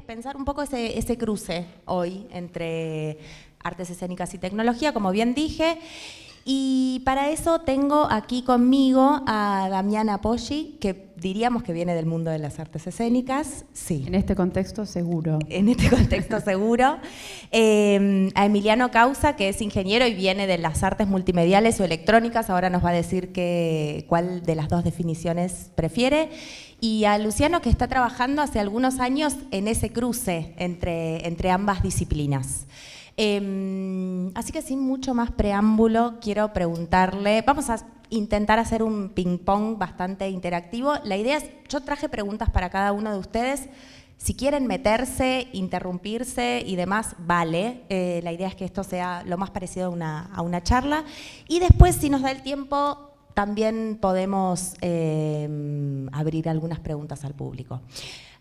pensar un poco ese cruce hoy entre artes escénicas y tecnología, como bien dije. Y para eso tengo aquí conmigo a Damiana Poggi, que diríamos que viene del mundo de las artes escénicas. Sí. En este contexto, seguro. En este contexto, seguro. A Emiliano Causa, que es ingeniero y viene de las artes multimediales o electrónicas. Ahora nos va a decir cuál de las dos definiciones prefiere. Y a Luciano, que está trabajando hace algunos años en ese cruce entre ambas disciplinas. Así que sin mucho más preámbulo, quiero preguntarle, vamos a intentar hacer un ping-pong bastante interactivo. La idea es, yo traje preguntas para cada uno de ustedes. Si quieren meterse, interrumpirse y demás, vale. La idea es que esto sea lo más parecido a una charla. Y después, si nos da el tiempo, también podemos abrir algunas preguntas al público.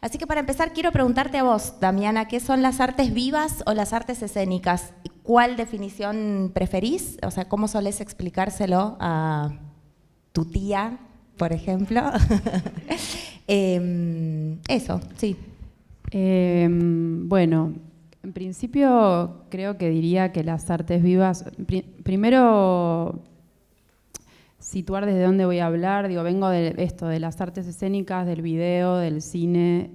Así que para empezar, quiero preguntarte a vos, Damiana, ¿qué son las artes vivas o las artes escénicas? ¿Cuál definición preferís? O sea, ¿cómo solés explicárselo a tu tía, por ejemplo? Eso, sí. Bueno, en principio creo que diría que las artes vivas, primero situar desde dónde voy a hablar, digo, vengo de esto, de las artes escénicas, del video, del cine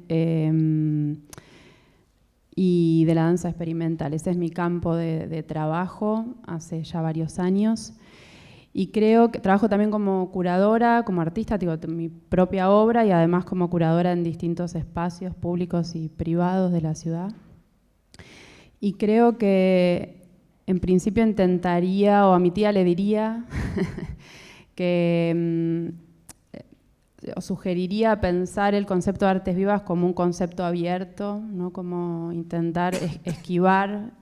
y de la danza experimental. Ese es mi campo de trabajo hace ya varios años. Y creo que trabajo también como curadora, como artista, digo, mi propia obra y además como curadora en distintos espacios públicos y privados de la ciudad. Y creo que en principio intentaría, o a mi tía le diría, que os sugeriría pensar el concepto de artes vivas como un concepto abierto, ¿no? Como intentar esquivar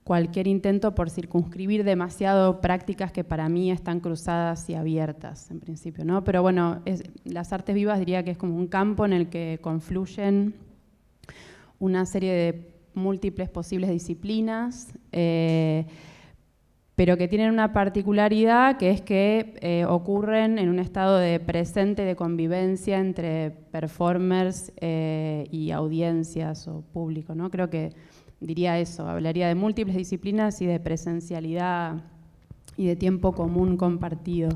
cualquier intento por circunscribir demasiado prácticas que para mí están cruzadas y abiertas, en principio, ¿no? Pero bueno, las artes vivas diría que es como un campo en el que confluyen una serie de múltiples posibles disciplinas, pero que tienen una particularidad que es que ocurren en un estado de presente, de convivencia entre performers y audiencias o público, ¿no? Creo que diría eso, hablaría de múltiples disciplinas y de presencialidad y de tiempo común compartido.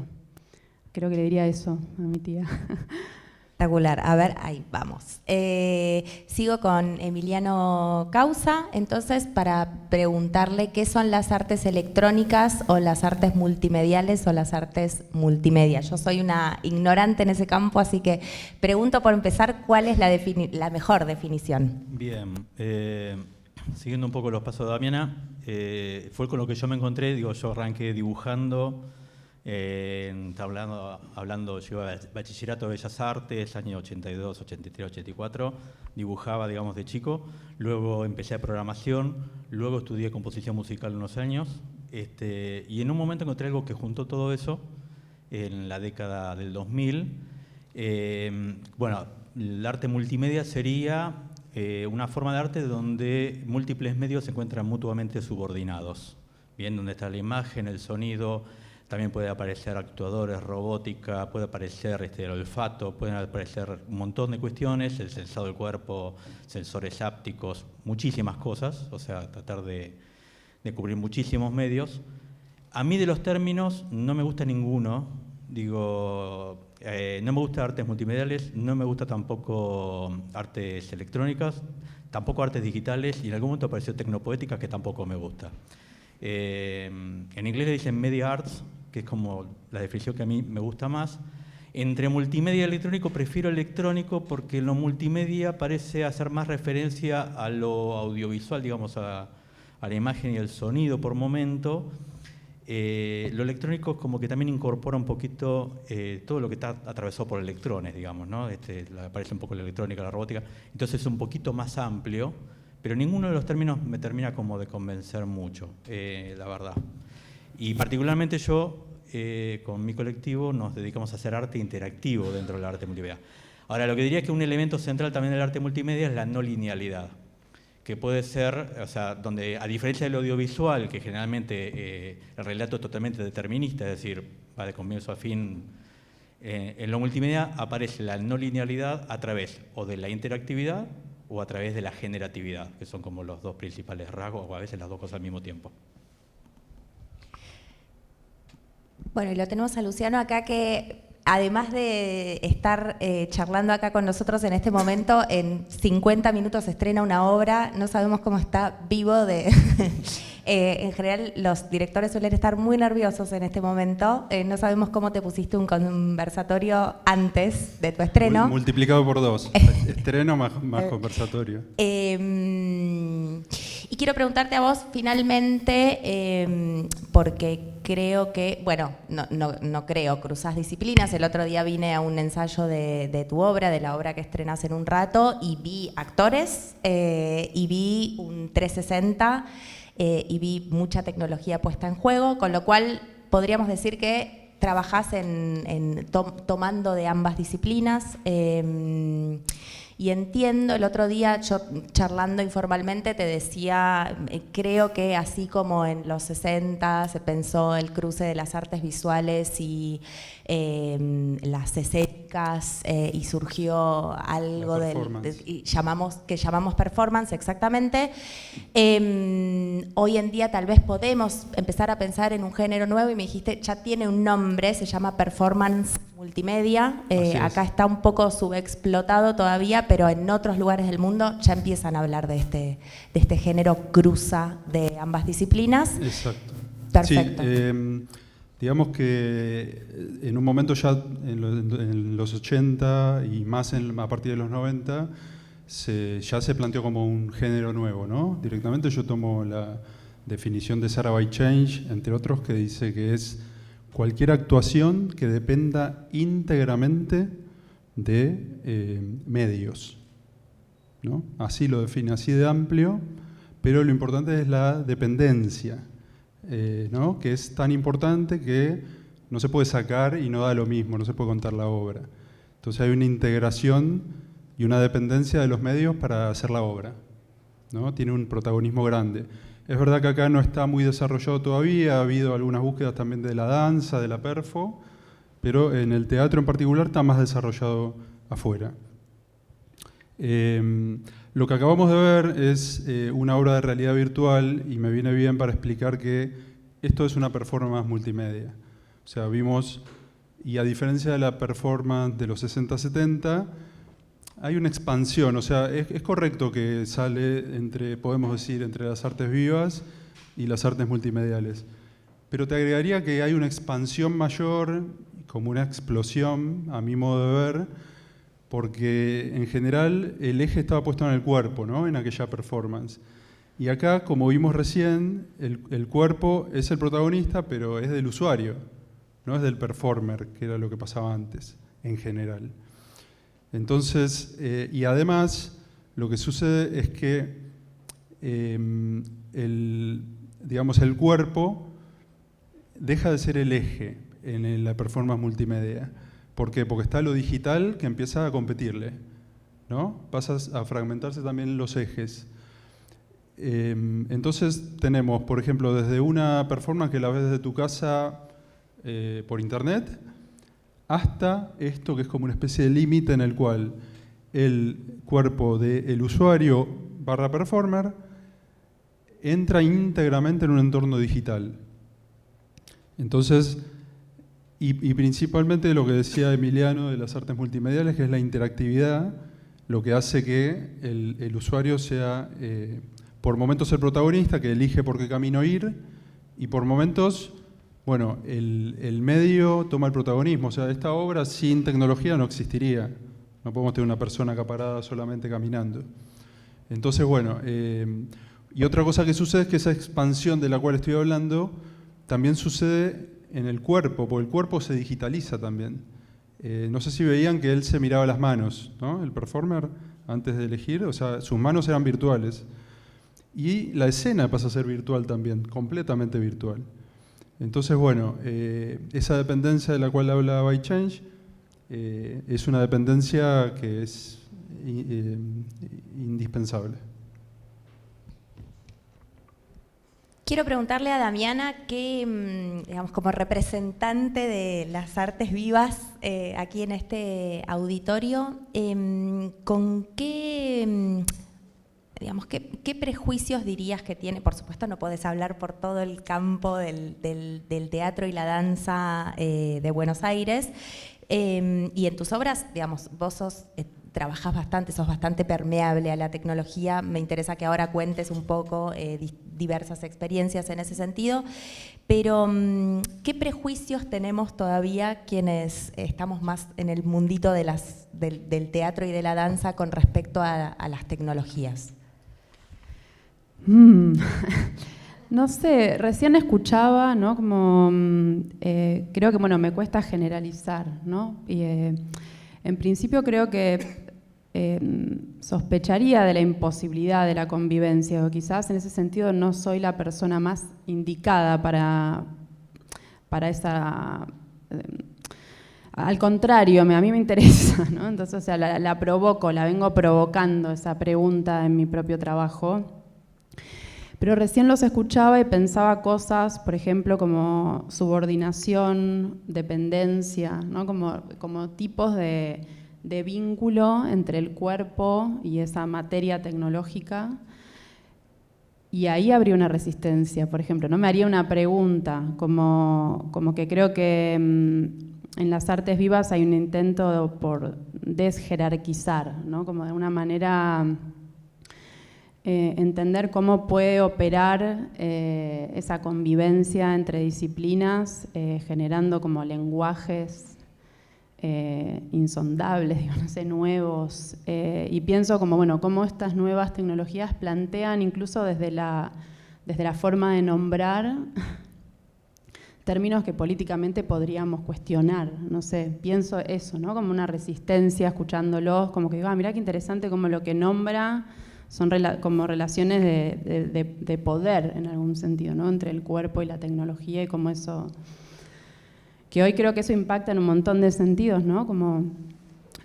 Creo que le diría eso a mi tía. Espectacular. A ver, ahí vamos. Sigo con Emiliano Causa, entonces, para preguntarle qué son las artes electrónicas o las artes multimediales o las artes multimedia. Yo soy una ignorante en ese campo, así que pregunto por empezar, ¿cuál es la mejor definición? Bien, siguiendo un poco los pasos de Damiana, fue con lo que yo me encontré. Digo, yo arranqué dibujando, hablando, yo iba a bachillerato de Bellas Artes, año 82, 83, 84, dibujaba, digamos, de chico. Luego empecé a programación, luego estudié composición musical unos años, y en un momento encontré algo que juntó todo eso, en la década del 2000. Bueno, el arte multimedia sería una forma de arte donde múltiples medios se encuentran mutuamente subordinados. Bien, donde está la imagen, el sonido. También puede aparecer actuadores, robótica, puede aparecer el olfato, pueden aparecer un montón de cuestiones, el sensado del cuerpo, sensores ápticos, muchísimas cosas, o sea, tratar de cubrir muchísimos medios. A mí de los términos no me gusta ninguno, digo, no me gusta artes multimediales, no me gusta tampoco artes electrónicas, tampoco artes digitales y en algún momento apareció tecnopoética que tampoco me gusta. En inglés le dicen media arts, que es como la definición que a mí me gusta más. Entre multimedia y electrónico prefiero electrónico porque lo multimedia parece hacer más referencia a lo audiovisual, digamos, a la imagen y el sonido por momento. Lo electrónico es como que también incorpora un poquito todo lo que está atravesado por electrones, digamos, ¿no? Aparece un poco la electrónica, la robótica, entonces es un poquito más amplio. Pero ninguno de los términos me termina como de convencer mucho, la verdad. Y particularmente yo, con mi colectivo, nos dedicamos a hacer arte interactivo dentro del arte multimedia. Ahora, lo que diría que un elemento central también del arte multimedia es la no linealidad, que puede ser, o sea, donde a diferencia del audiovisual, que generalmente el relato es totalmente determinista, es decir, va de comienzo a fin, En lo multimedia aparece la no linealidad a través o de la interactividad o a través de la generatividad, que son como los dos principales rasgos, o a veces las dos cosas al mismo tiempo. Bueno, y lo tenemos a Luciano acá que, además de estar charlando acá con nosotros en este momento, en 50 minutos se estrena una obra, no sabemos cómo está vivo de... en general, los directores suelen estar muy nerviosos en este momento. No sabemos cómo te pusiste un conversatorio antes de tu estreno. Multiplicado por 2. Estreno más conversatorio. Y quiero preguntarte a vos, finalmente, porque creo que, bueno, no creo, cruzás disciplinas. El otro día vine a un ensayo de tu obra, de la obra que estrenás en un rato, y vi actores, y vi un 360, y vi mucha tecnología puesta en juego, con lo cual podríamos decir que trabajás tomando de ambas disciplinas. Y entiendo, el otro día yo charlando informalmente te decía, creo que así como en los 60 se pensó el cruce de las artes visuales y las escénicas y surgió algo que llamamos performance, exactamente. Hoy en día tal vez podemos empezar a pensar en un género nuevo y me dijiste, ya tiene un nombre, se llama performance multimedia. Acá está un poco subexplotado todavía, pero en otros lugares del mundo ya empiezan a hablar de este género cruza de ambas disciplinas. Exacto. Perfecto. Sí, digamos que en un momento ya en los 80 y más a partir de los 90 ya se planteó como un género nuevo, ¿no? Directamente yo tomo la definición de Sarah by Change, entre otros, que dice que es cualquier actuación que dependa íntegramente de medios, ¿no? Así lo define, así de amplio, pero lo importante es la dependencia, ¿no? Que es tan importante que no se puede sacar y no da lo mismo, no se puede contar la obra. Entonces hay una integración y una dependencia de los medios para hacer la obra, ¿no? Tiene un protagonismo grande. Es verdad que acá no está muy desarrollado todavía, ha habido algunas búsquedas también de la danza, de la perfo, pero en el teatro en particular está más desarrollado afuera. Lo que acabamos de ver es una obra de realidad virtual y me viene bien para explicar que esto es una performance multimedia. O sea, vimos, y a diferencia de la performance de los 60-70, hay una expansión, o sea, es correcto que sale podemos decir, entre las artes vivas y las artes multimediales. Pero te agregaría que hay una expansión mayor, como una explosión, a mi modo de ver, porque en general el eje estaba puesto en el cuerpo, ¿no? En aquella performance. Y acá, como vimos recién, el cuerpo es el protagonista, pero es del usuario, no es del performer, que era lo que pasaba antes, en general. Entonces, y además, lo que sucede es que digamos, el cuerpo deja de ser el eje en la performance multimedia. ¿Por qué? Porque está lo digital que empieza a competirle, ¿no? Pasa a fragmentarse también los ejes. Entonces tenemos, por ejemplo, desde una performance que la ves desde tu casa por internet, hasta esto que es como una especie de límite en el cual el cuerpo del usuario / performer entra íntegramente en un entorno digital. Entonces, y principalmente lo que decía Emiliano de las artes multimediales, que es la interactividad, lo que hace que el usuario sea, por momentos el protagonista, que elige por qué camino ir, y por momentos, bueno, el medio toma el protagonismo. O sea, esta obra sin tecnología no existiría. No podemos tener una persona acá parada solamente caminando. Entonces, bueno, y otra cosa que sucede es que esa expansión de la cual estoy hablando también sucede en el cuerpo, porque el cuerpo se digitaliza también. No sé si veían que él se miraba las manos, ¿no? El performer, antes de elegir, o sea, sus manos eran virtuales. Y la escena pasa a ser virtual también, completamente virtual. Entonces, bueno, esa dependencia de la cual habla By Change es una dependencia que es indispensable. Quiero preguntarle a Damiana que, digamos, como representante de las artes vivas aquí en este auditorio, ¿con qué, digamos, qué prejuicios dirías que tiene? Por supuesto no podés hablar por todo el campo del teatro y la danza de Buenos Aires, y en tus obras, digamos, vos trabajás bastante, sos bastante permeable a la tecnología. Me interesa que ahora cuentes un poco diversas experiencias en ese sentido, pero ¿qué prejuicios tenemos todavía quienes estamos más en el mundito del teatro y de la danza con respecto a las tecnologías? No sé, recién escuchaba, ¿no? Como, creo que, bueno, me cuesta generalizar, ¿no? Y, en principio creo que sospecharía de la imposibilidad de la convivencia, o quizás en ese sentido no soy la persona más indicada para esa... al contrario, a mí me interesa, ¿no? Entonces, o sea, la provoco, la vengo provocando esa pregunta en mi propio trabajo. Pero recién los escuchaba y pensaba cosas, por ejemplo, como subordinación, dependencia, ¿no? Como tipos de vínculo entre el cuerpo y esa materia tecnológica. Y ahí habría una resistencia, por ejemplo, ¿no? Me haría una pregunta, como que creo que en las artes vivas hay un intento por desjerarquizar, ¿no? Como de una manera entender cómo puede operar esa convivencia entre disciplinas, generando como lenguajes insondables, digo, no sé, nuevos, y pienso como, bueno, cómo estas nuevas tecnologías plantean incluso desde la forma de nombrar términos que políticamente podríamos cuestionar, no sé, pienso eso, ¿no? Como una resistencia escuchándolos, como que digo, mirá qué interesante como lo que nombra son como relaciones de poder en algún sentido, ¿no? Entre el cuerpo y la tecnología, y como eso, que hoy creo que eso impacta en un montón de sentidos, ¿no? Como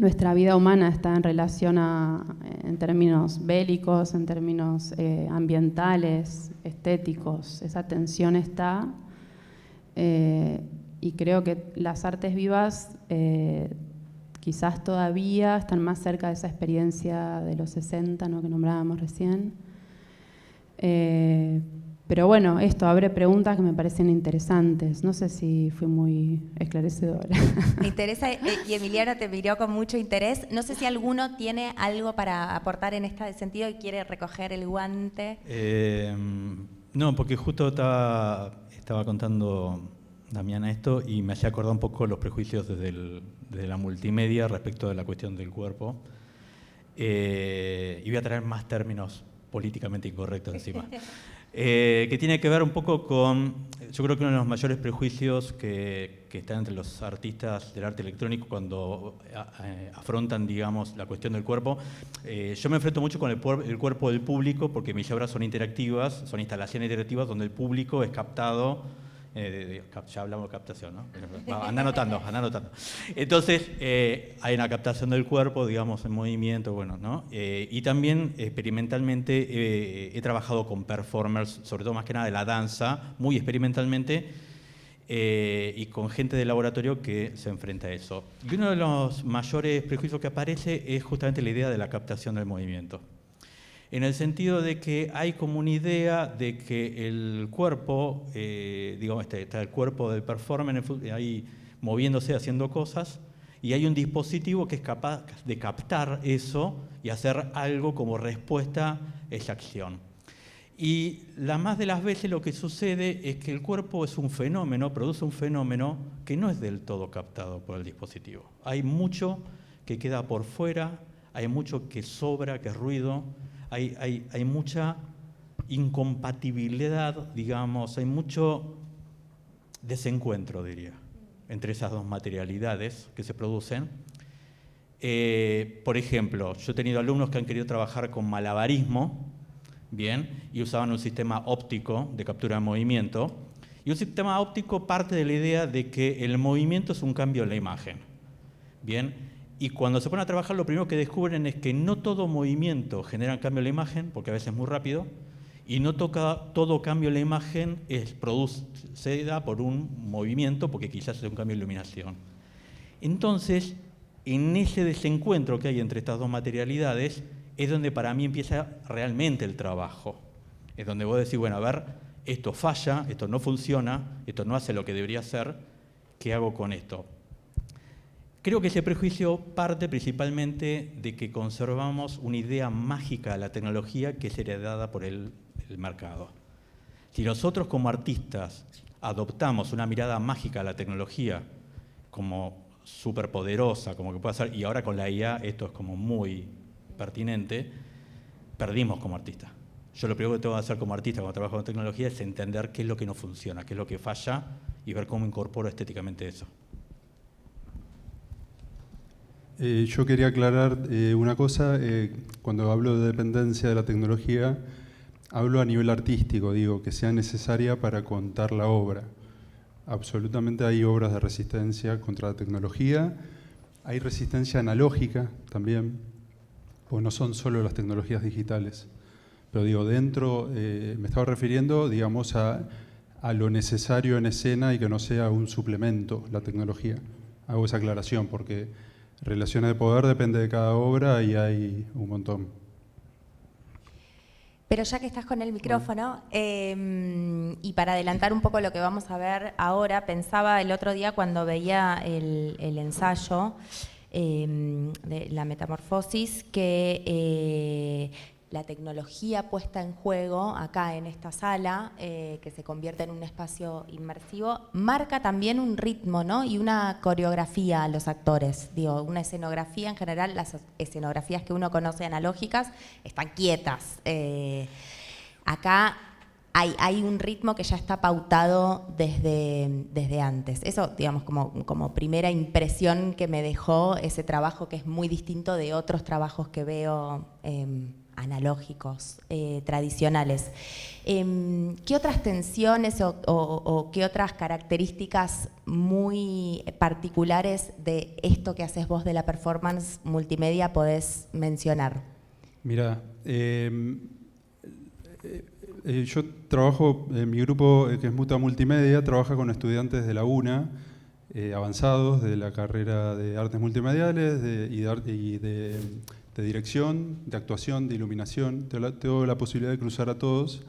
nuestra vida humana está en relación en términos bélicos, en términos ambientales, estéticos, esa tensión está, y creo que las artes vivas quizás todavía están más cerca de esa experiencia de los 60, ¿no? Que nombrábamos recién. Pero bueno, esto abre preguntas que me parecen interesantes. No sé si fui muy esclarecedora. Me interesa, y Emiliano te miró con mucho interés. No sé si alguno tiene algo para aportar en este sentido y quiere recoger el guante. No, porque justo estaba contando Damiana esto y me hacía acordar un poco los prejuicios desde la multimedia respecto de la cuestión del cuerpo. Y voy a traer más términos políticamente incorrectos encima. Que tiene que ver un poco con, yo creo que uno de los mayores prejuicios que están entre los artistas del arte electrónico cuando afrontan, digamos, la cuestión del cuerpo. Yo me enfrento mucho con el cuerpo del público porque mis obras son interactivas, son instalaciones interactivas donde el público es captado. Ya hablamos de captación, ¿no? Anda anotando. Entonces, hay una captación del cuerpo, digamos, en movimiento, bueno, ¿no? Y también, experimentalmente, he trabajado con performers, sobre todo más que nada de la danza, muy experimentalmente, y con gente de laboratorio que se enfrenta a eso. Y uno de los mayores prejuicios que aparece es justamente la idea de la captación del movimiento. En el sentido de que hay como una idea de que el cuerpo, digamos, está el cuerpo del performer ahí moviéndose, haciendo cosas, y hay un dispositivo que es capaz de captar eso y hacer algo como respuesta a esa acción. Y la más de las veces lo que sucede es que el cuerpo es un fenómeno, produce un fenómeno que no es del todo captado por el dispositivo. Hay mucho que queda por fuera, hay mucho que sobra, que es ruido. Hay mucha incompatibilidad, digamos, hay mucho desencuentro, diría, entre esas dos materialidades que se producen. Por ejemplo, yo he tenido alumnos que han querido trabajar con malabarismo, bien, y usaban un sistema óptico de captura de movimiento. Y un sistema óptico parte de la idea de que el movimiento es un cambio en la imagen, bien. Y cuando se ponen a trabajar, lo primero que descubren es que no todo movimiento genera un cambio en la imagen, porque a veces es muy rápido, Y no todo cambio en la imagen se da por un movimiento, porque quizás es un cambio de iluminación. Entonces, en ese desencuentro que hay entre estas dos materialidades, es donde para mí empieza realmente el trabajo. Es donde vos decís, bueno, a ver, esto falla, esto no funciona, esto no hace lo que debería hacer, ¿qué hago con esto? Creo que ese prejuicio parte principalmente de que conservamos una idea mágica de la tecnología que es heredada por el mercado. Si nosotros como artistas adoptamos una mirada mágica a la tecnología como superpoderosa, como que puede ser, y ahora con la IA esto es como muy pertinente, perdimos como artista. Yo lo primero que tengo que hacer como artista cuando trabajo con tecnología es entender qué es lo que no funciona, qué es lo que falla y ver cómo incorporo estéticamente eso. Yo quería aclarar una cosa. Cuando hablo de dependencia de la tecnología, hablo a nivel artístico, digo, que sea necesaria para contar la obra. Absolutamente hay obras de resistencia contra la tecnología, hay resistencia analógica también, porque no son solo las tecnologías digitales. Pero digo, dentro, me estaba refiriendo, digamos, a lo necesario en escena y que no sea un suplemento la tecnología. Hago esa aclaración porque relaciones de poder depende de cada obra y hay un montón. Pero ya que estás con el micrófono, y para adelantar un poco lo que vamos a ver ahora, pensaba el otro día cuando veía el ensayo de la metamorfosis, que la tecnología puesta en juego acá en esta sala, que se convierte en un espacio inmersivo, marca también un ritmo, ¿no? Y una coreografía a los actores. Digo, una escenografía en general, las escenografías que uno conoce analógicas están quietas. Acá hay un ritmo que ya está pautado desde antes. Eso, digamos, como primera impresión que me dejó ese trabajo, que es muy distinto de otros trabajos que veo analógicos, tradicionales. ¿Qué otras tensiones o qué otras características muy particulares de esto que haces vos de la performance multimedia podés mencionar? Mira, yo trabajo, mi grupo que es Mutua Multimedia, trabaja con estudiantes de la UNA, avanzados de la carrera de artes multimediales y de dirección, de actuación, de iluminación. Tengo la posibilidad de cruzar a todos.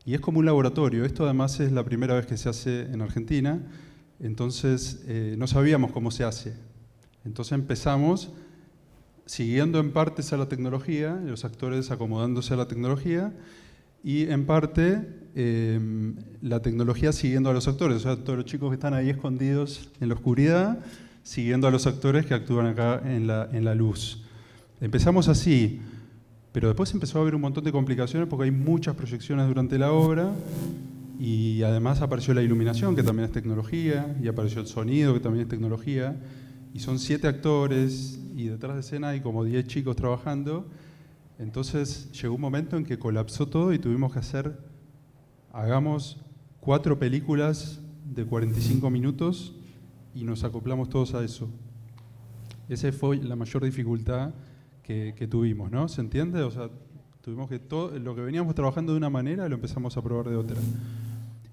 Y es como un laboratorio. Esto además es la primera vez que se hace en Argentina. Entonces no sabíamos cómo se hace. Entonces empezamos siguiendo en partes a la tecnología, los actores acomodándose a la tecnología, y en parte la tecnología siguiendo a los actores. O sea, todos los chicos que están ahí escondidos en la oscuridad, siguiendo a los actores que actúan acá en la luz. Empezamos así, pero después empezó a haber un montón de complicaciones porque hay muchas proyecciones durante la obra y además apareció la iluminación, que también es tecnología, y apareció el sonido, que también es tecnología, y son 7 actores y detrás de escena hay como 10 chicos trabajando. Entonces llegó un momento en que colapsó todo y tuvimos que hagamos 4 películas de 45 minutos y nos acoplamos todos a eso. Esa fue la mayor dificultad que tuvimos, ¿no? ¿Se entiende? O sea, tuvimos que todo lo que veníamos trabajando de una manera lo empezamos a probar de otra.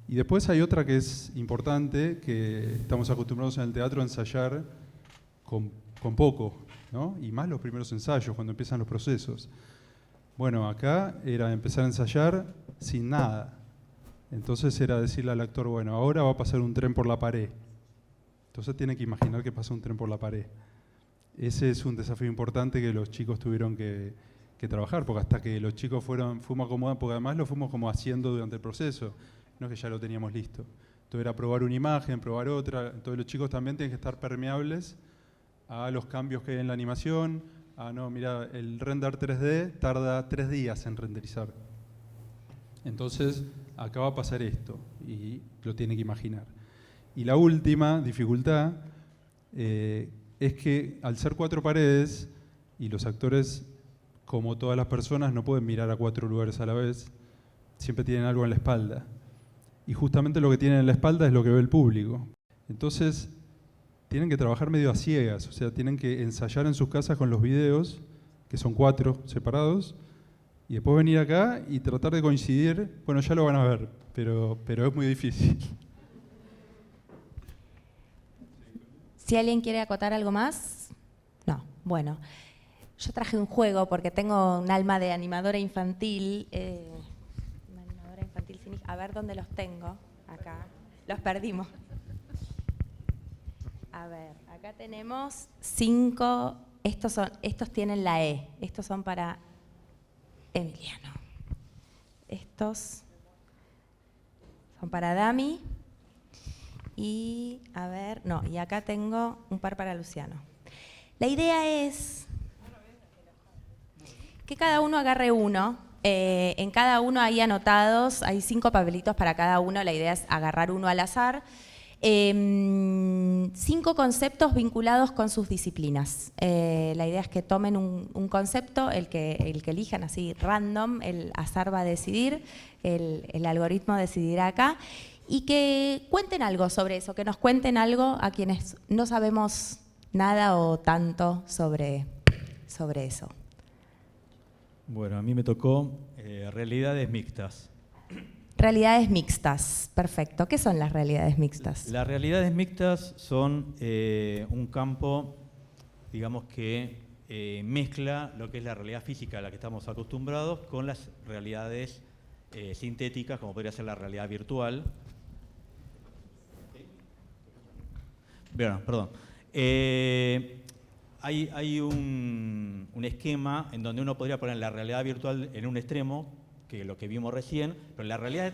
Y después hay otra que es importante, que estamos acostumbrados en el teatro a ensayar con poco, ¿no? Y más los primeros ensayos, cuando empiezan los procesos. Bueno, acá era empezar a ensayar sin nada. Entonces era decirle al actor, bueno, ahora va a pasar un tren por la pared. Entonces tiene que imaginar que pasa un tren por la pared. Ese es un desafío importante que los chicos tuvieron que trabajar, porque hasta que los chicos fuimos acomodando, porque además lo fuimos como haciendo durante el proceso, no es que ya lo teníamos listo. Entonces era probar una imagen, probar otra, entonces los chicos también tienen que estar permeables a los cambios que hay en la animación. No, mira, el render 3D tarda 3 días en renderizar. Entonces acá va a pasar esto, y lo tiene que imaginar. Y la última dificultad es que al ser 4 paredes, y los actores, como todas las personas, no pueden mirar a 4 lugares a la vez, siempre tienen algo en la espalda. Y justamente lo que tienen en la espalda es lo que ve el público. Entonces, tienen que trabajar medio a ciegas, o sea, tienen que ensayar en sus casas con los videos, que son 4 separados, y después venir acá y tratar de coincidir. Bueno, ya lo van a ver, pero es muy difícil. Si alguien quiere acotar algo más, no. Bueno, yo traje un juego porque tengo un alma de animadora infantil. Una animadora infantil sin hijos. A ver dónde los tengo. Acá. Los perdimos. A ver, acá tenemos 5. Estos tienen la E. Estos son para Emiliano. Estos son para Dami. Y, a ver, no, y acá tengo un par para Luciano. La idea es que cada uno agarre uno. En cada uno hay anotados, hay 5 papelitos para cada uno. La idea es agarrar uno al azar. 5 conceptos vinculados con sus disciplinas. La idea es que tomen un concepto, el que elijan así random, el azar va a decidir, el algoritmo decidirá acá, y que cuenten algo sobre eso, que nos cuenten algo a quienes no sabemos nada o tanto sobre eso. Bueno, a mí me tocó realidades mixtas. Realidades mixtas, perfecto. ¿Qué son las realidades mixtas? Las realidades mixtas son un campo, digamos, que mezcla lo que es la realidad física a la que estamos acostumbrados con las realidades sintéticas, como podría ser la realidad virtual. Bueno, perdón. Hay un esquema en donde uno podría poner la realidad virtual en un extremo, que lo que vimos recién, pero la realidad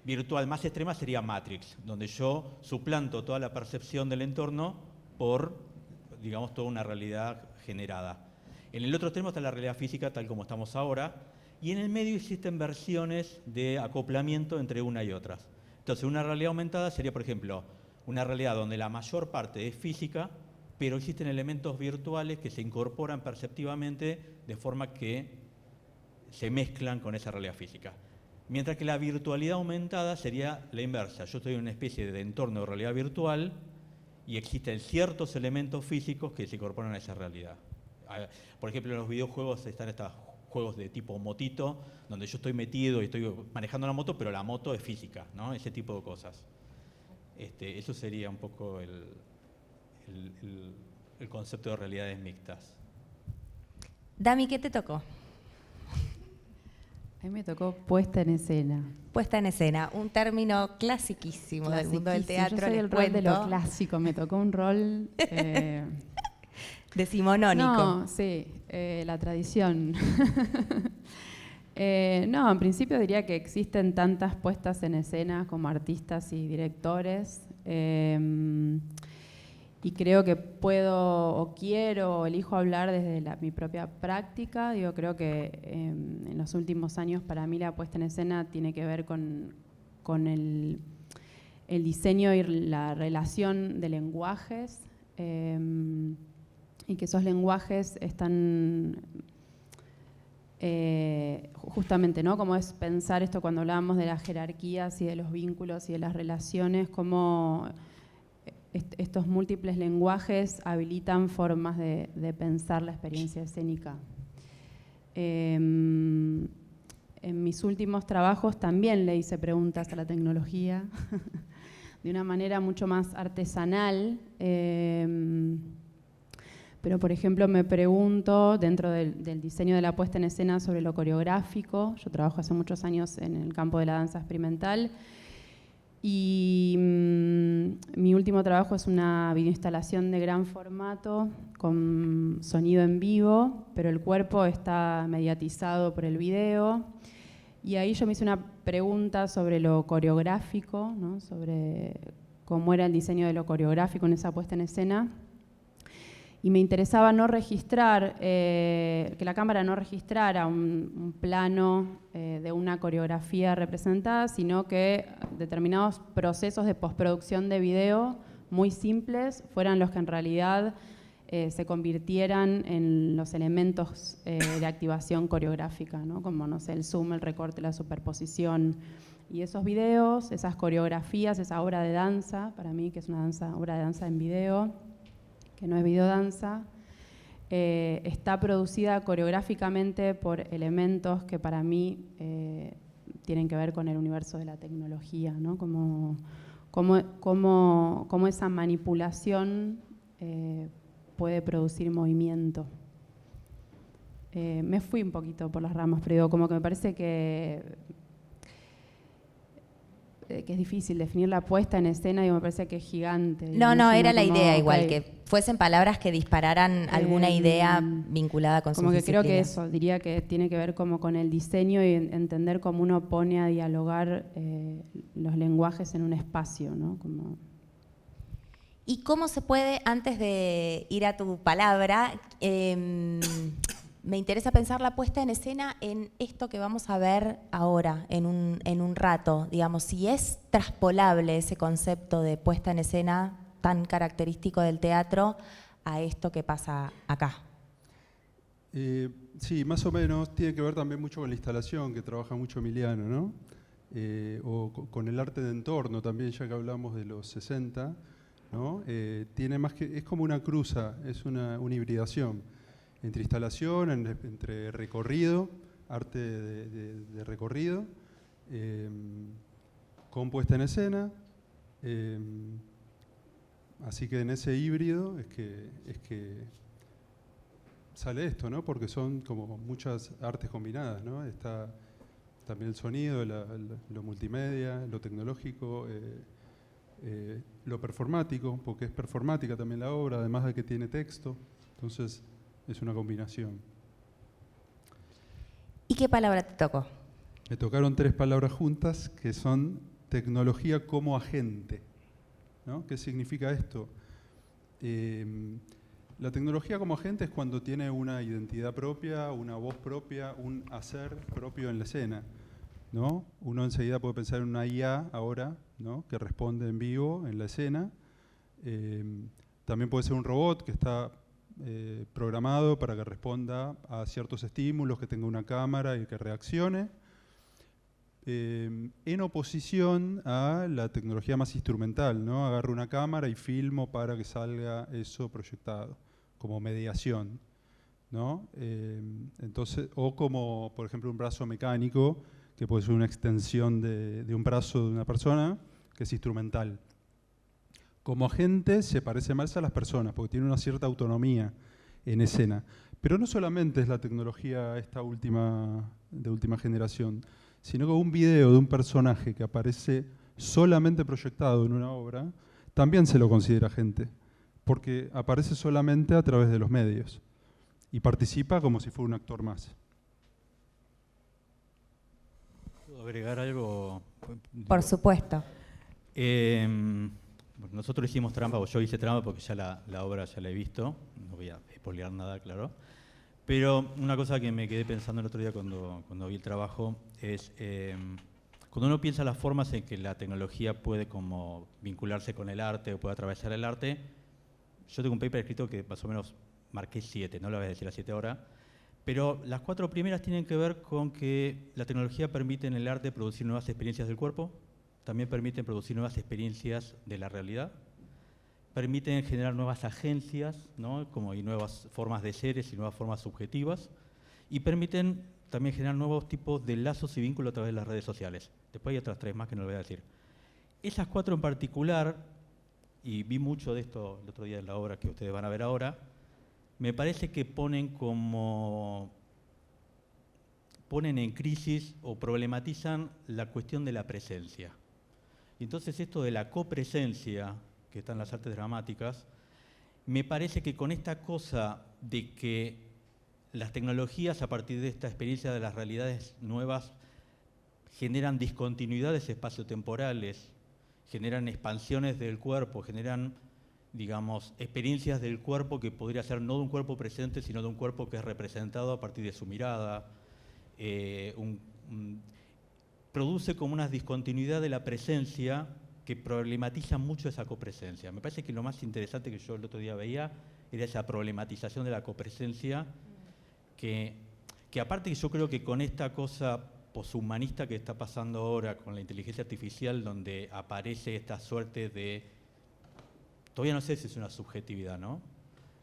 virtual más extrema sería Matrix, donde yo suplanto toda la percepción del entorno por, digamos, toda una realidad generada. En el otro extremo está la realidad física, tal como estamos ahora, y en el medio existen versiones de acoplamiento entre una y otra. Entonces, una realidad aumentada sería, por ejemplo, una realidad donde la mayor parte es física, pero existen elementos virtuales que se incorporan perceptivamente de forma que se mezclan con esa realidad física. Mientras que la virtualidad aumentada sería la inversa. Yo estoy en una especie de entorno de realidad virtual y existen ciertos elementos físicos que se incorporan a esa realidad. Por ejemplo, en los videojuegos están estos juegos de tipo motito, donde yo estoy metido y estoy manejando la moto, pero la moto es física, ¿no? Ese tipo de cosas. Eso sería un poco el concepto de realidades mixtas. Dami, ¿qué te tocó? A mí me tocó puesta en escena. Puesta en escena, un término clasiquísimo del mundo del teatro. Yo soy el rol de lo clásico, me tocó un rol decimonónico. No, sí, la tradición. No, en principio diría que existen tantas puestas en escena como artistas y directores. Y creo que puedo o quiero o elijo hablar desde mi propia práctica. Creo que en los últimos años para mí la puesta en escena tiene que ver con el diseño y la relación de lenguajes y que esos lenguajes están justamente, ¿no? Como es pensar esto cuando hablábamos de las jerarquías y de los vínculos y de las relaciones, cómo estos múltiples lenguajes habilitan formas de pensar la experiencia escénica. En mis últimos trabajos también le hice preguntas a la tecnología de una manera mucho más artesanal, pero por ejemplo me pregunto dentro del diseño de la puesta en escena sobre lo coreográfico. Yo trabajo hace muchos años en el campo de la danza experimental. Y mi último trabajo es una videoinstalación de gran formato con sonido en vivo, pero el cuerpo está mediatizado por el video. Y ahí yo me hice una pregunta sobre lo coreográfico, ¿no? Sobre cómo era el diseño de lo coreográfico en esa puesta en escena. Y me interesaba no registrar, que la cámara no registrara un plano de una coreografía representada, sino que determinados procesos de postproducción de video muy simples fueran los que en realidad se convirtieran en los elementos de activación coreográfica, ¿no? Como, no sé, el zoom, el recorte, la superposición. Y esos videos, esas coreografías, esa obra de danza, para mí que es una obra de danza en video, que no es videodanza, está producida coreográficamente por elementos que para mí tienen que ver con el universo de la tecnología, ¿no? Cómo esa manipulación puede producir movimiento. Me fui un poquito por las ramas, pero digo, como que me parece que es difícil definir la puesta en escena, digo, me parece que es gigante. No, era la idea igual, okay, que fuesen palabras que dispararan alguna idea vinculada con su Como que disciplina. creo que eso, diría que tiene que ver como con el diseño y entender cómo uno pone a dialogar los lenguajes en un espacio, ¿no? ¿Y cómo se puede, antes de ir a tu palabra, me interesa pensar la puesta en escena en esto que vamos a ver ahora, en un rato? Digamos, si es traspolable ese concepto de puesta en escena tan característico del teatro a esto que pasa acá. Sí, más o menos. Tiene que ver también mucho con la instalación, que trabaja mucho Emiliano, ¿no? O con el arte de entorno también, ya que hablamos de los 60, ¿no? Tiene más que, es como una cruza, es una hibridación entre instalación, entre recorrido, arte de recorrido, con puesta en escena. Así que en ese híbrido es que sale esto, ¿no? Porque son como muchas artes combinadas, ¿no? Está también el sonido, lo multimedia, lo tecnológico, lo performático, porque es performática también la obra, además de que tiene texto. Entonces es una combinación. ¿Y qué palabra te tocó? Me tocaron 3 palabras juntas que son tecnología como agente, ¿no? ¿Qué significa esto? La tecnología como agente es cuando tiene una identidad propia, una voz propia, un hacer propio en la escena, ¿no? Uno enseguida puede pensar en una IA ahora, ¿no? Que responde en vivo en la escena. También puede ser un robot que está programado para que responda a ciertos estímulos, que tenga una cámara y que reaccione. En oposición a la tecnología más instrumental, ¿no? Agarro una cámara y filmo para que salga eso proyectado, como mediación, ¿no? Entonces, o como, por ejemplo, un brazo mecánico, que puede ser una extensión de un brazo de una persona, que es instrumental. Como agente se parece más a las personas, porque tiene una cierta autonomía en escena. Pero no solamente es la tecnología esta de última generación, sino que un video de un personaje que aparece solamente proyectado en una obra, también se lo considera agente, porque aparece solamente a través de los medios y participa como si fuera un actor más. ¿Puedo agregar algo? Por supuesto. Nosotros hicimos trampa, o yo hice trampa porque ya la obra ya la he visto, no voy a spoilear nada, claro. Pero una cosa que me quedé pensando el otro día cuando vi el trabajo es, cuando uno piensa las formas en que la tecnología puede como vincularse con el arte o puede atravesar el arte, yo tengo un paper escrito que más o menos marqué 7, no lo voy a decir a 7 ahora, pero las 4 primeras tienen que ver con que la tecnología permite en el arte producir nuevas experiencias del cuerpo, también permite producir nuevas experiencias de la realidad, permiten generar nuevas agencias, ¿no? Y nuevas formas de seres y nuevas formas subjetivas, y permiten también generar nuevos tipos de lazos y vínculos a través de las redes sociales. Después hay otras 3 más que no lo voy a decir. Esas 4 en particular, y vi mucho de esto el otro día en la obra que ustedes van a ver ahora, me parece que ponen en crisis o problematizan la cuestión de la presencia. Entonces esto de la copresencia, que está en las artes dramáticas, me parece que con esta cosa de que las tecnologías a partir de esta experiencia de las realidades nuevas generan discontinuidades espaciotemporales, generan expansiones del cuerpo, generan, digamos, experiencias del cuerpo que podría ser no de un cuerpo presente, sino de un cuerpo que es representado a partir de su mirada, produce como una discontinuidad de la presencia que problematiza mucho esa copresencia. Me parece que lo más interesante que yo el otro día veía era esa problematización de la copresencia, que aparte que yo creo que con esta cosa poshumanista que está pasando ahora con la inteligencia artificial, donde aparece esta suerte de, todavía no sé si es una subjetividad, ¿no?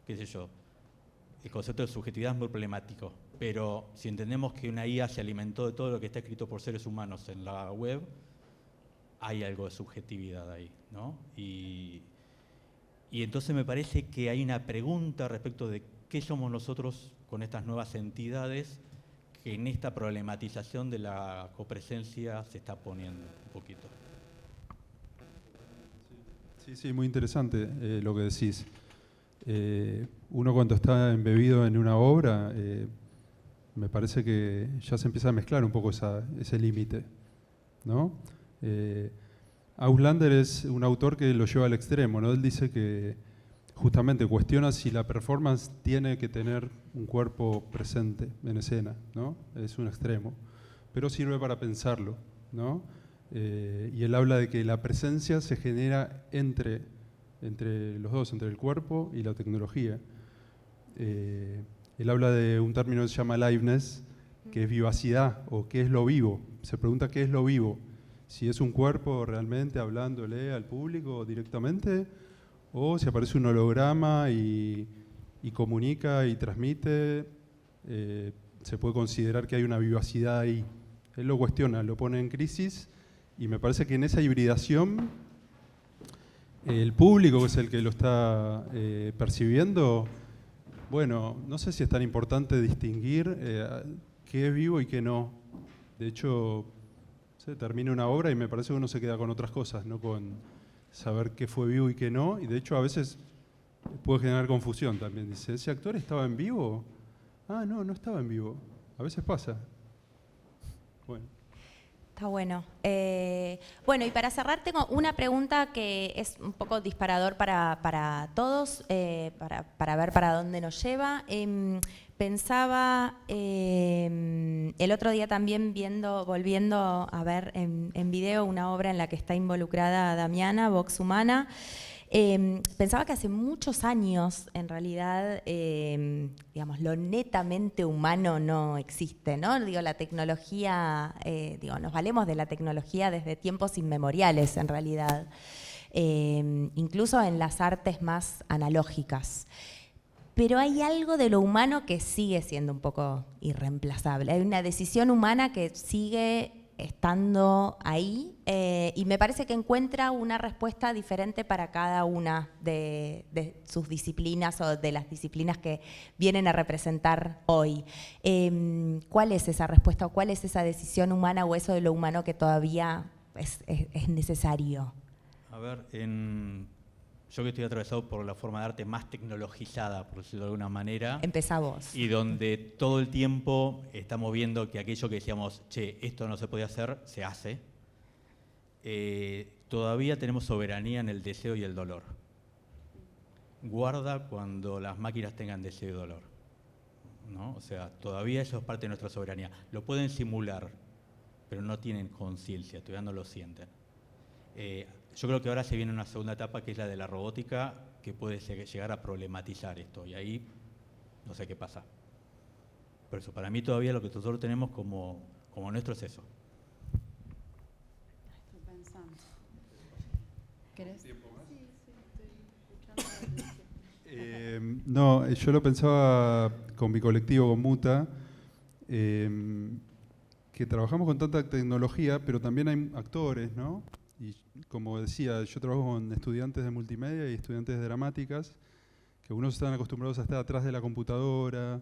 Qué sé yo, el concepto de subjetividad es muy problemático, pero si entendemos que una IA se alimentó de todo lo que está escrito por seres humanos en la web, hay algo de subjetividad ahí, ¿no? Y entonces me parece que hay una pregunta respecto de qué somos nosotros con estas nuevas entidades que en esta problematización de la copresencia se está poniendo un poquito. Sí, muy interesante lo que decís. Uno cuando está embebido en una obra, me parece que ya se empieza a mezclar un poco ese límite, ¿no? Auslander es un autor que lo lleva al extremo, ¿no? Él dice que justamente cuestiona si la performance tiene que tener un cuerpo presente en escena, ¿no? Es un extremo, pero sirve para pensarlo, ¿no? Y él habla de que la presencia se genera entre los dos, entre el cuerpo y la tecnología. Él habla de un término que se llama liveness, que es vivacidad, o qué es lo vivo. Se pregunta qué es lo vivo, si es un cuerpo realmente hablándole al público directamente, o si aparece un holograma y comunica y transmite, se puede considerar que hay una vivacidad ahí. Él lo cuestiona, lo pone en crisis, y me parece que en esa hibridación, el público, que es el que lo está percibiendo, bueno, no sé si es tan importante distinguir qué es vivo y qué no. De hecho, se termina una obra y me parece que uno se queda con otras cosas, no con saber qué fue vivo y qué no. Y de hecho a veces puede generar confusión también. Dice, ¿ese actor estaba en vivo? Ah, no estaba en vivo. A veces pasa. Bueno. Está bueno. Bueno, y para cerrar tengo una pregunta que es un poco disparador para todos, para ver para dónde nos lleva. Pensaba el otro día también volviendo a ver en video una obra en la que está involucrada Damiana, Vox Humana. Pensaba que hace muchos años, en realidad, digamos, lo netamente humano no existe, ¿no? Digo, la tecnología, nos valemos de la tecnología desde tiempos inmemoriales, en realidad, incluso en las artes más analógicas. Pero hay algo de lo humano que sigue siendo un poco irreemplazable. Hay una decisión humana que sigue estando ahí y me parece que encuentra una respuesta diferente para cada una de sus disciplinas o de las disciplinas que vienen a representar hoy. ¿Cuál es esa respuesta o cuál es esa decisión humana o eso de lo humano que todavía es necesario? A ver, yo que estoy atravesado por la forma de arte más tecnologizada, por decirlo de alguna manera. Empezá vos. Y donde todo el tiempo estamos viendo que aquello que decíamos, che, esto no se puede hacer, se hace. Todavía tenemos soberanía en el deseo y el dolor. Guarda cuando las máquinas tengan deseo y dolor, ¿no? O sea, todavía eso es parte de nuestra soberanía. Lo pueden simular, pero no tienen conciencia, todavía no lo sienten. Yo creo que ahora se viene una segunda etapa, que es la de la robótica, que puede llegar a problematizar esto, y ahí no sé qué pasa. Por eso, para mí todavía lo que nosotros tenemos como nuestro es eso. Estoy pensando. ¿Querés? ¿Tiempo más? Sí, estoy escuchando. No, yo lo pensaba con mi colectivo, con Muta, que trabajamos con tanta tecnología, pero también hay actores, ¿no? Y como decía, yo trabajo con estudiantes de multimedia y estudiantes de dramáticas, que unos están acostumbrados a estar atrás de la computadora,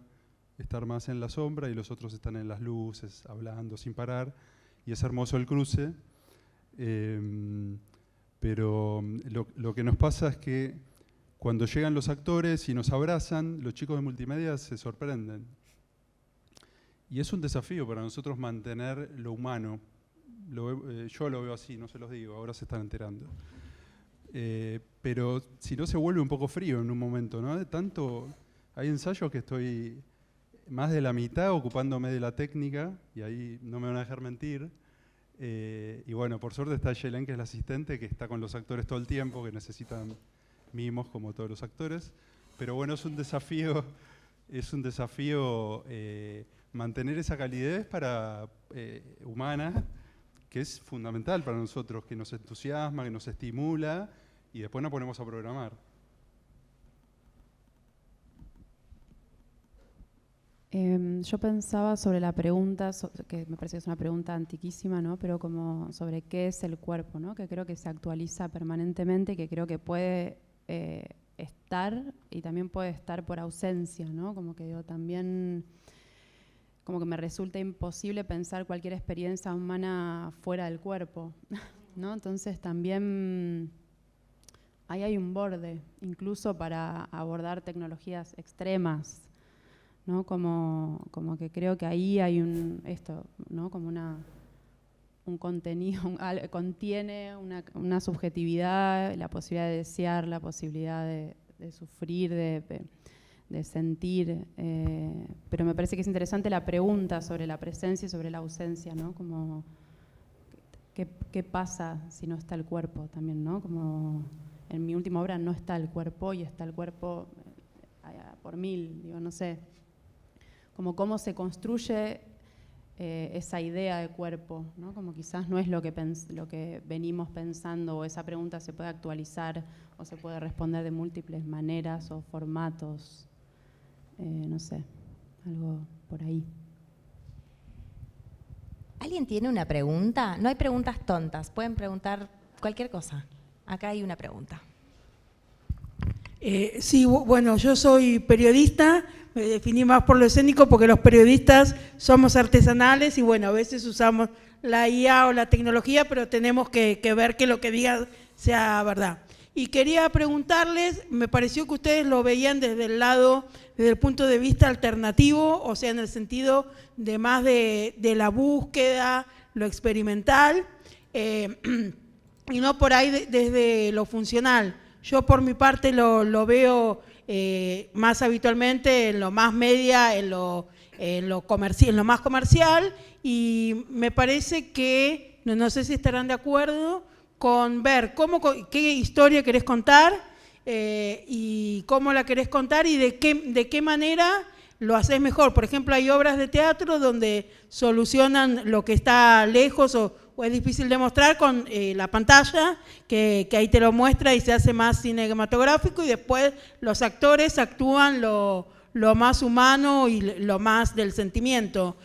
estar más en la sombra, y los otros están en las luces, hablando sin parar, y es hermoso el cruce. Pero lo que nos pasa es que cuando llegan los actores y nos abrazan, los chicos de multimedia se sorprenden. Y es un desafío para nosotros mantener lo humano. Yo lo veo así, no se los digo, ahora se están enterando. Pero si no, se vuelve un poco frío en un momento, ¿no? Hay ensayos que estoy más de la mitad ocupándome de la técnica, y ahí no me van a dejar mentir. Y bueno, por suerte está Yelen, que es la asistente, que está con los actores todo el tiempo, que necesitan mimos como todos los actores. Pero bueno, es un desafío mantener esa calidez humana, que es fundamental para nosotros, que nos entusiasma, que nos estimula, y después nos ponemos a programar. Yo pensaba sobre la pregunta, que me parece que es una pregunta antiquísima, ¿no? Pero como sobre qué es el cuerpo, ¿no? Que creo que se actualiza permanentemente, que creo que puede estar y también puede estar por ausencia, ¿no? Como que digo, también como que me resulta imposible pensar cualquier experiencia humana fuera del cuerpo, ¿no? Entonces también ahí hay un borde, incluso para abordar tecnologías extremas, ¿no? Como que creo que ahí hay ¿no? Como un contenido, contiene una subjetividad, la posibilidad de desear, la posibilidad de sufrir, de sentir, pero me parece que es interesante la pregunta sobre la presencia y sobre la ausencia, ¿no? Como ¿qué pasa si no está el cuerpo también, ¿no? Como en mi última obra no está el cuerpo y está el cuerpo por mil, digo, no sé. Como cómo se construye esa idea de cuerpo, ¿no? Como quizás no es lo que venimos pensando, o esa pregunta se puede actualizar o se puede responder de múltiples maneras o formatos, no sé, algo por ahí. ¿Alguien tiene una pregunta? No hay preguntas tontas, pueden preguntar cualquier cosa. Acá hay una pregunta. Sí, bueno, yo soy periodista, me definí más por lo escénico porque los periodistas somos artesanales y bueno, a veces usamos la IA o la tecnología, pero tenemos que ver que lo que diga sea verdad. Y quería preguntarles, me pareció que ustedes lo veían desde el punto de vista alternativo, o sea, en el sentido de más de la búsqueda, lo experimental, y no por ahí desde lo funcional. Yo por mi parte lo veo más habitualmente en lo más media, en lo más comercial, y me parece que, no sé si estarán de acuerdo, con ver qué historia querés contar y cómo la querés contar y de qué manera lo haces mejor. Por ejemplo, hay obras de teatro donde solucionan lo que está lejos o es difícil de mostrar con la pantalla, que ahí te lo muestra y se hace más cinematográfico, y después los actores actúan lo más humano y lo más del sentimiento.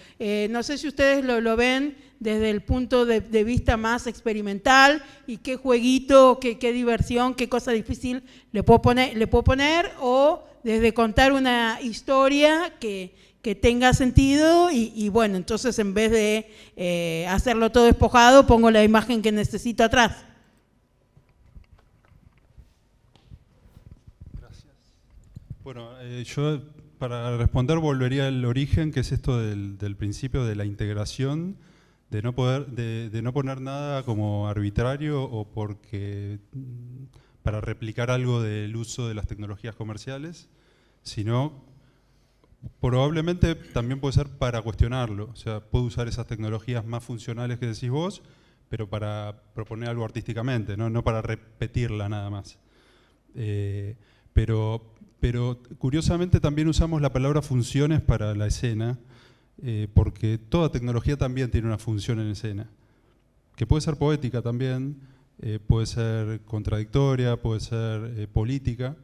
No sé si ustedes lo ven desde el punto de vista más experimental y qué jueguito, qué diversión, qué cosa difícil le puedo poner, o desde contar una historia que tenga sentido y bueno, entonces en vez de hacerlo todo despojado, pongo la imagen que necesito atrás. Gracias. Bueno, yo para responder volvería al origen, que es esto del principio de la integración, de no poner nada como arbitrario o para replicar algo del uso de las tecnologías comerciales, sino probablemente también puede ser para cuestionarlo. O sea, puedo usar esas tecnologías más funcionales que decís vos, pero para proponer algo artísticamente, no para repetirla nada más. Pero curiosamente también usamos la palabra funciones para la escena, porque toda tecnología también tiene una función en escena, que puede ser poética también, puede ser contradictoria, puede ser política,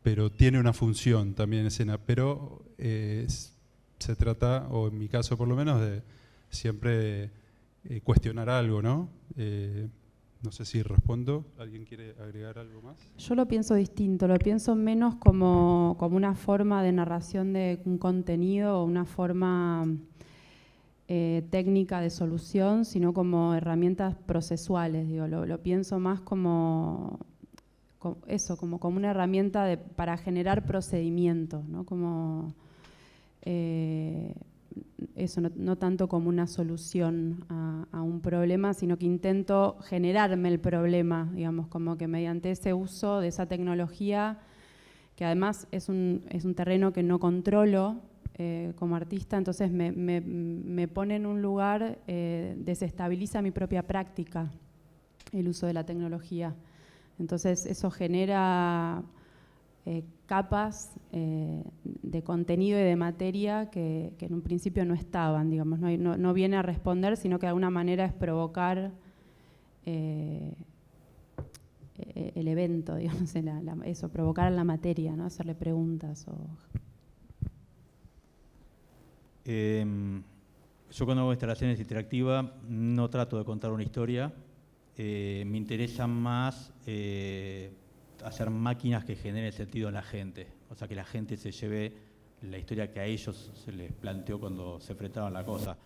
pero tiene una función también en escena. Pero se trata, o en mi caso por lo menos, de siempre cuestionar algo, ¿no? No sé si respondo. ¿Alguien quiere agregar algo más? Yo lo pienso distinto, lo pienso menos como una forma de narración de un contenido o una forma técnica de solución, sino como herramientas procesuales. Digo, lo pienso más como una herramienta para generar procedimientos, ¿no? Como eso, no tanto como una solución a un problema, sino que intento generarme el problema, digamos, como que mediante ese uso de esa tecnología, que además es un terreno que no controlo como artista, entonces me pone en un lugar, desestabiliza mi propia práctica, el uso de la tecnología. Entonces eso genera capas de contenido y de materia que en un principio no estaban, digamos, no viene a responder, sino que de alguna manera es provocar el evento, digamos, provocar la materia, ¿no? Hacerle preguntas. Yo cuando hago instalaciones interactivas no trato de contar una historia, me interesa más hacer máquinas que generen sentido en la gente, o sea, que la gente se lleve la historia que a ellos se les planteó cuando se enfrentaban a la cosa.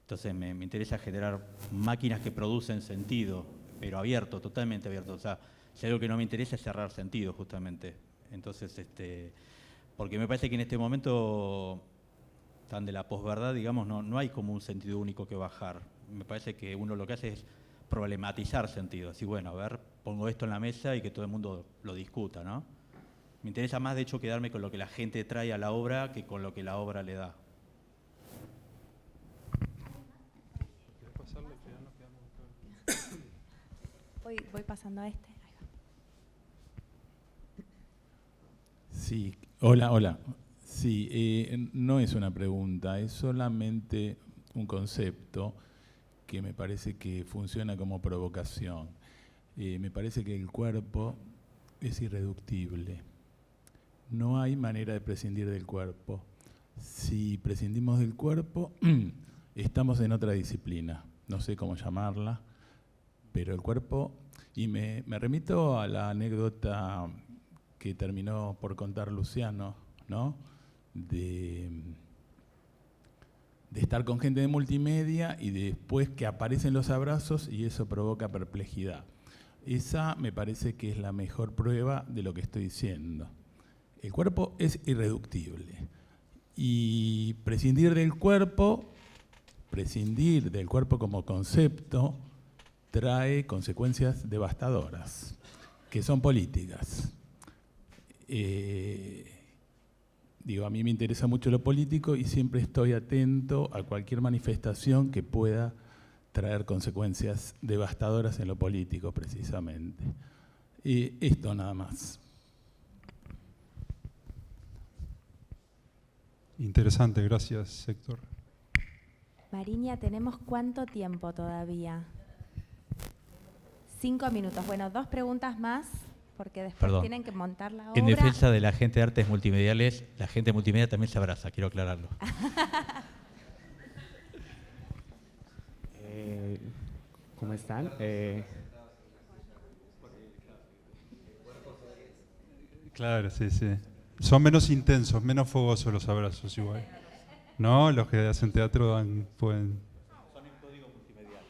Entonces me interesa generar máquinas que producen sentido, pero abierto, totalmente abierto. O sea, si algo que no me interesa es cerrar sentido, justamente. Entonces, porque me parece que en este momento tan de la posverdad, digamos, no hay como un sentido único que bajar. Me parece que uno lo que hace es problematizar sentido. Así, bueno, a ver, pongo esto en la mesa y que todo el mundo lo discuta, ¿no? Me interesa más, de hecho, quedarme con lo que la gente trae a la obra que con lo que la obra le da. Voy pasando a este. Sí, hola. Sí, no es una pregunta, es solamente un concepto que me parece que funciona como provocación. Me parece que el cuerpo es irreductible. No hay manera de prescindir del cuerpo. Si prescindimos del cuerpo, estamos en otra disciplina, no sé cómo llamarla, pero el cuerpo, y me remito a la anécdota que terminó por contar Luciano, ¿no? De estar con gente de multimedia y después que aparecen los abrazos y eso provoca perplejidad. Esa me parece que es la mejor prueba de lo que estoy diciendo. El cuerpo es irreductible y prescindir del cuerpo como concepto trae consecuencias devastadoras, que son políticas. A mí me interesa mucho lo político y siempre estoy atento a cualquier manifestación que pueda traer consecuencias devastadoras en lo político, precisamente. Esto nada más. Interesante, gracias, Héctor. Mariña, ¿tenemos cuánto tiempo todavía? 5 minutos. Bueno, 2 preguntas más, porque después tienen que montar la obra. En defensa de la gente de artes multimediales, la gente multimedia también se abraza, quiero aclararlo. ¿Cómo están? Claro, sí. Son menos intensos, menos fogosos los abrazos igual. No, los que hacen teatro pueden... Son en código multimedial.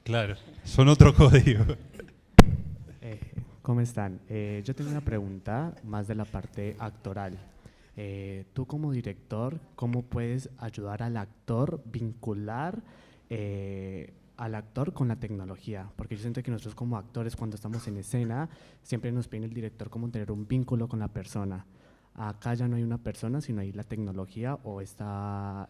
Claro, son otro código. ¿Cómo están? Yo tengo una pregunta más de la parte actoral. Tú como director, ¿cómo puedes ayudar al actor, vincular al actor con la tecnología? Porque yo siento que nosotros como actores, cuando estamos en escena, siempre nos pide el director cómo tener un vínculo con la persona. Acá ya no hay una persona, sino hay la tecnología o está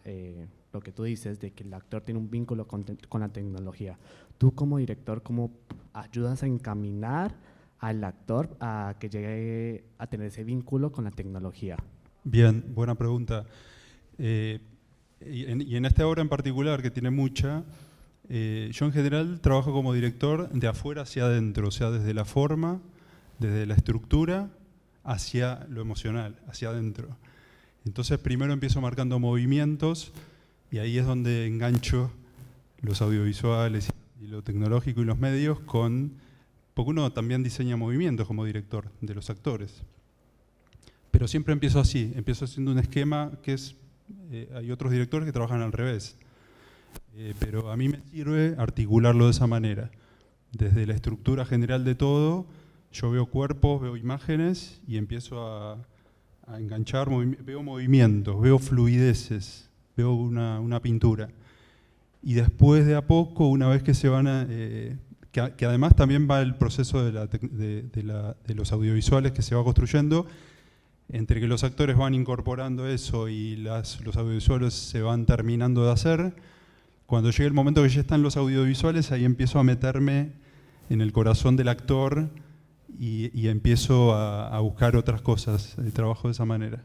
lo que tú dices de que el actor tiene un vínculo con la tecnología. Tú como director, ¿cómo ayudas a encaminar al actor a que llegue a tener ese vínculo con la tecnología? Bien, buena pregunta. Y en esta obra en particular, que tiene mucha, yo en general trabajo como director de afuera hacia adentro, o sea, desde la forma, desde la estructura, hacia lo emocional, hacia adentro. Entonces primero empiezo marcando movimientos y ahí es donde engancho los audiovisuales y lo tecnológico y los medios porque uno también diseña movimientos como director de los actores. Pero siempre empiezo así, empiezo haciendo un esquema que es, hay otros directores que trabajan al revés, pero a mí me sirve articularlo de esa manera. Desde la estructura general de todo, yo veo cuerpos, veo imágenes y empiezo a enganchar, veo movimientos, veo fluideces, veo una pintura. Y después de a poco, una vez que se van que además también va el proceso de los audiovisuales que se va construyendo, entre que los actores van incorporando eso y los audiovisuales se van terminando de hacer, cuando llega el momento que ya están los audiovisuales, ahí empiezo a meterme en el corazón del actor y empiezo a buscar otras cosas, trabajo de esa manera.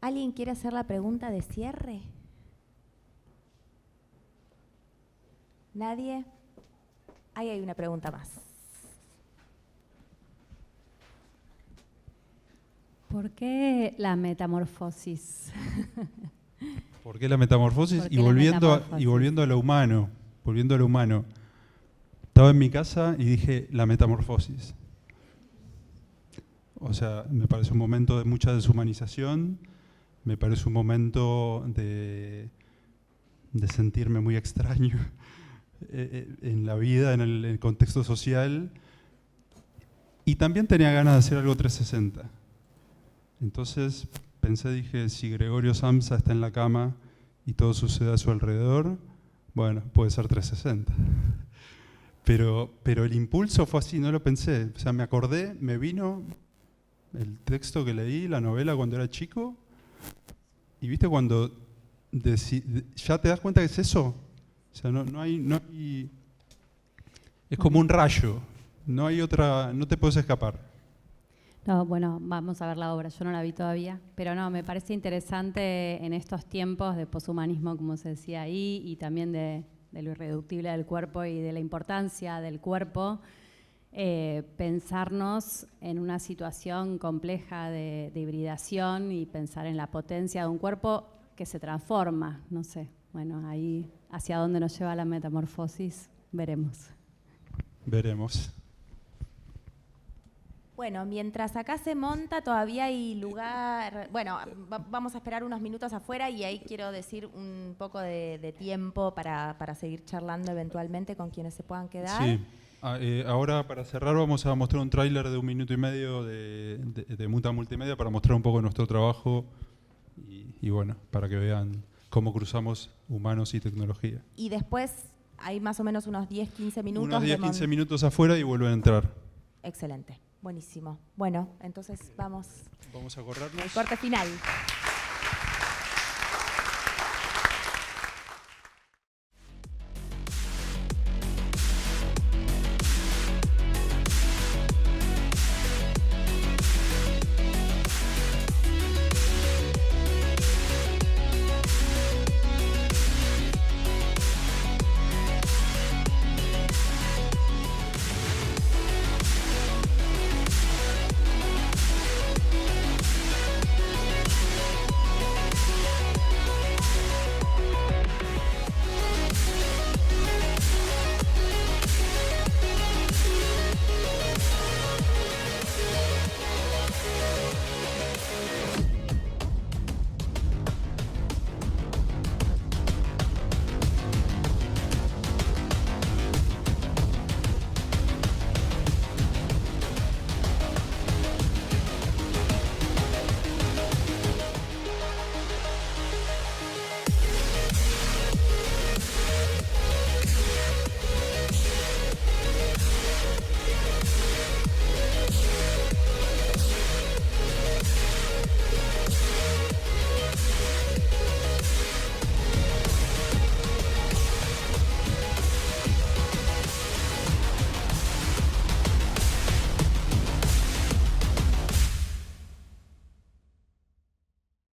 ¿Alguien quiere hacer la pregunta de cierre? ¿Nadie? Ahí hay una pregunta más. ¿Por qué la metamorfosis? ¿Por qué la metamorfosis? ¿Por qué Y la volviendo, metamorfosis? y volviendo a lo humano, volviendo a lo humano. Estaba en mi casa y dije, la metamorfosis. O sea, me parece un momento de mucha deshumanización, me parece un momento de sentirme muy extraño en la vida, en el contexto social. Y también tenía ganas de hacer algo 360. Entonces pensé, dije, si Gregorio Samsa está en la cama y todo sucede a su alrededor, bueno, puede ser 360. Pero el impulso fue así, no lo pensé. O sea, me acordé, me vino el texto que leí, la novela cuando era chico, y viste cuando ya te das cuenta que es eso. O sea, no hay es como un rayo, no hay otra, no te puedes escapar. No, bueno, vamos a ver la obra, yo no la vi todavía, pero no, me parece interesante en estos tiempos de poshumanismo, como se decía ahí, y también de lo irreductible del cuerpo y de la importancia del cuerpo, pensarnos en una situación compleja de hibridación y pensar en la potencia de un cuerpo que se transforma, no sé, bueno, ahí hacia dónde nos lleva la metamorfosis, veremos. Veremos. Bueno, mientras acá se monta, todavía hay lugar. Bueno, vamos a esperar unos minutos afuera y ahí quiero decir un poco de tiempo para seguir charlando eventualmente con quienes se puedan quedar. Sí. Ahora, para cerrar, vamos a mostrar un tráiler de 1 minuto y medio de Muta Multimedia para mostrar un poco nuestro trabajo y bueno, para que vean cómo cruzamos humanos y tecnología. Y después hay más o menos unos 10-15 minutos. Unos 10-15 minutos afuera y vuelven a entrar. Excelente, buenísimo. Bueno, entonces vamos a corrernos. al corte final.